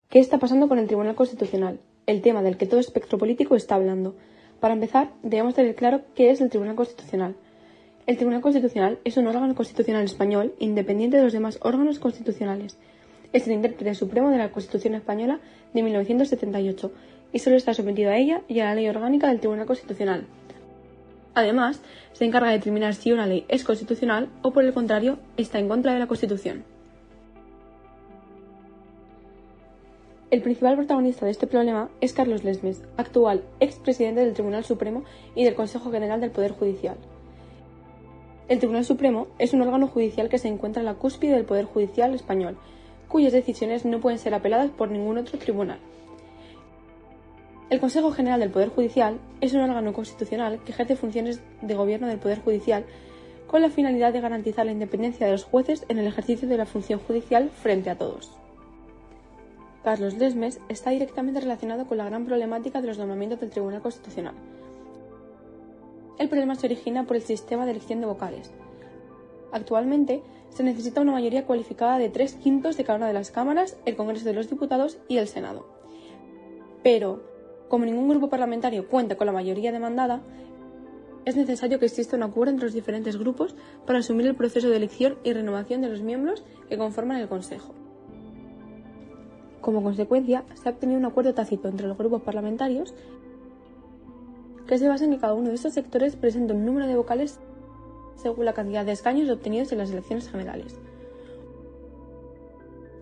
¿Qué está pasando con el Tribunal Constitucional? El tema del que todo espectro político está hablando. Para empezar, debemos tener claro qué es el Tribunal Constitucional. El Tribunal Constitucional es un órgano constitucional español independiente de los demás órganos constitucionales. Es el intérprete supremo de la Constitución española de 1978 y solo está sometido a ella y a la ley orgánica del Tribunal Constitucional. Además, se encarga de determinar si una ley es constitucional o, por el contrario, está en contra de la Constitución. El principal protagonista de este problema es Carlos Lesmes, actual expresidente del Tribunal Supremo y del Consejo General del Poder Judicial. El Tribunal Supremo es un órgano judicial que se encuentra en la cúspide del Poder Judicial español, cuyas decisiones no pueden ser apeladas por ningún otro tribunal. El Consejo General del Poder Judicial es un órgano constitucional que ejerce funciones de gobierno del Poder Judicial con la finalidad de garantizar la independencia de los jueces en el ejercicio de la función judicial frente a todos. Carlos Lesmes está directamente relacionado con la gran problemática de los nombramientos del Tribunal Constitucional. El problema se origina por el sistema de elección de vocales. Actualmente, se necesita una mayoría cualificada de 3/5 de cada una de las cámaras, el Congreso de los Diputados y el Senado. Pero, como ningún grupo parlamentario cuenta con la mayoría demandada, es necesario que exista un acuerdo entre los diferentes grupos para asumir el proceso de elección y renovación de los miembros que conforman el Consejo. Como consecuencia, se ha obtenido un acuerdo tácito entre los grupos parlamentarios que se basa en que cada uno de estos sectores presenta un número de vocales según la cantidad de escaños obtenidos en las elecciones generales.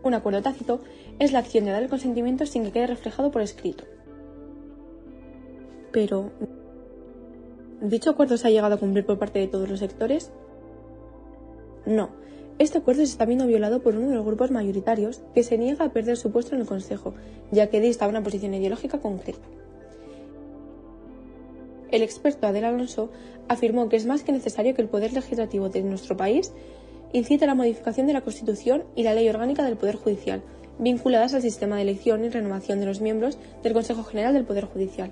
Un acuerdo tácito es la acción de dar el consentimiento sin que quede reflejado por escrito. Pero, ¿dicho acuerdo se ha llegado a cumplir por parte de todos los sectores? No. Este acuerdo se está viendo violado por uno de los grupos mayoritarios que se niega a perder su puesto en el Consejo, ya que dista una posición ideológica concreta. El experto Adel Alonso afirmó que es más que necesario que el poder legislativo de nuestro país incite a la modificación de la Constitución y la ley orgánica del Poder Judicial, vinculadas al sistema de elección y renovación de los miembros del Consejo General del Poder Judicial.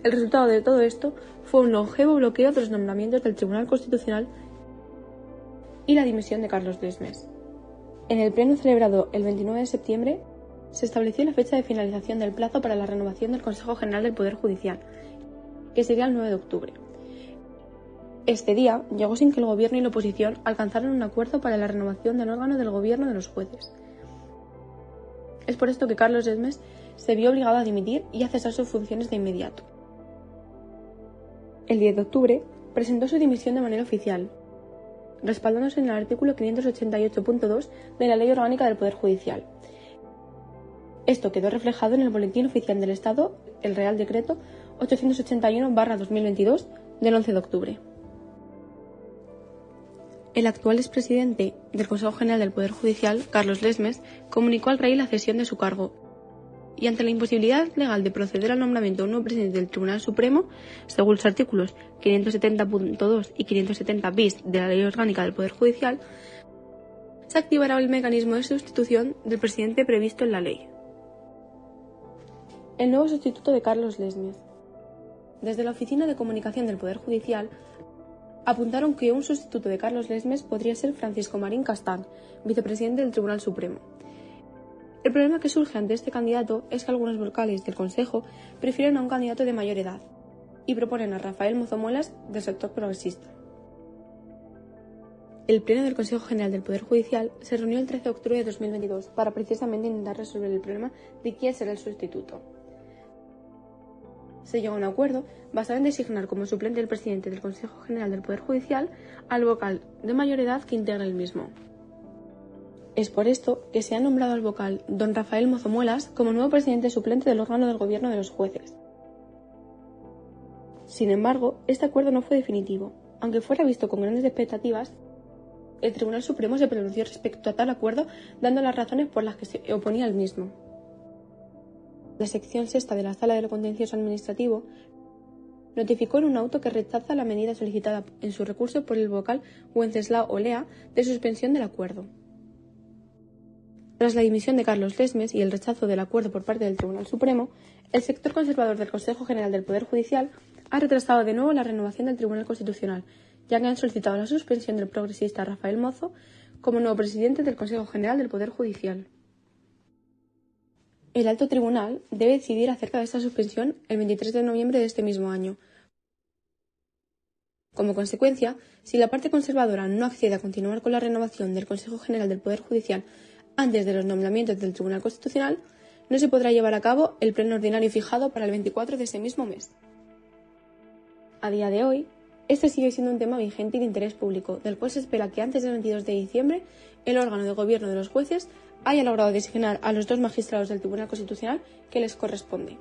El resultado de todo esto fue un longevo bloqueo de los nombramientos del Tribunal Constitucional y la dimisión de Carlos Lesmes. En el pleno celebrado el 29 de septiembre, se estableció la fecha de finalización del plazo para la renovación del Consejo General del Poder Judicial, que sería el 9 de octubre. Este día llegó sin que el Gobierno y la oposición alcanzaran un acuerdo para la renovación del órgano del gobierno de los jueces. Es por esto que Carlos Lesmes se vio obligado a dimitir y a cesar sus funciones de inmediato. El 10 de octubre presentó su dimisión de manera oficial, respaldándose en el artículo 588.2 de la Ley Orgánica del Poder Judicial. Esto quedó reflejado en el Boletín Oficial del Estado, el Real Decreto 881/2022 del 11 de octubre. El actual expresidente del Consejo General del Poder Judicial, Carlos Lesmes, comunicó al rey la cesión de su cargo y ante la imposibilidad legal de proceder al nombramiento de un nuevo presidente del Tribunal Supremo, según los artículos 570.2 y 570 bis de la Ley Orgánica del Poder Judicial, se activará el mecanismo de sustitución del presidente previsto en la ley. El nuevo sustituto de Carlos Lesmes. Desde la Oficina de Comunicación del Poder Judicial apuntaron que un sustituto de Carlos Lesmes podría ser Francisco Marín Castán, vicepresidente del Tribunal Supremo. El problema que surge ante este candidato es que algunos vocales del Consejo prefieren a un candidato de mayor edad y proponen a Rafael Mozo Muelas del sector progresista. El Pleno del Consejo General del Poder Judicial se reunió el 13 de octubre de 2022 para precisamente intentar resolver el problema de quién será el sustituto. Se llegó a un acuerdo basado en designar como suplente del presidente del Consejo General del Poder Judicial al vocal de mayor edad que integra el mismo. Es por esto que se ha nombrado al vocal don Rafael Mozo Muelas como nuevo presidente suplente del órgano del gobierno de los jueces. Sin embargo, este acuerdo no fue definitivo. Aunque fuera visto con grandes expectativas, el Tribunal Supremo se pronunció respecto a tal acuerdo dando las razones por las que se oponía al mismo. La sección sexta de la Sala de lo Contencioso Administrativo notificó en un auto que rechaza la medida solicitada en su recurso por el vocal Wenceslao Olea de suspensión del acuerdo. Tras la dimisión de Carlos Lesmes y el rechazo del acuerdo por parte del Tribunal Supremo, el sector conservador del Consejo General del Poder Judicial ha retrasado de nuevo la renovación del Tribunal Constitucional, ya que han solicitado la suspensión del progresista Rafael Mozo como nuevo presidente del Consejo General del Poder Judicial. El Alto Tribunal debe decidir acerca de esta suspensión el 23 de noviembre de este mismo año. Como consecuencia, si la parte conservadora no accede a continuar con la renovación del Consejo General del Poder Judicial antes de los nombramientos del Tribunal Constitucional, no se podrá llevar a cabo el pleno ordinario fijado para el 24 de ese mismo mes. A día de hoy, este sigue siendo un tema vigente y de interés público, del cual se espera que antes del 22 de diciembre el órgano de gobierno de los jueces haya logrado designar a los 2 magistrados del Tribunal Constitucional que les corresponde.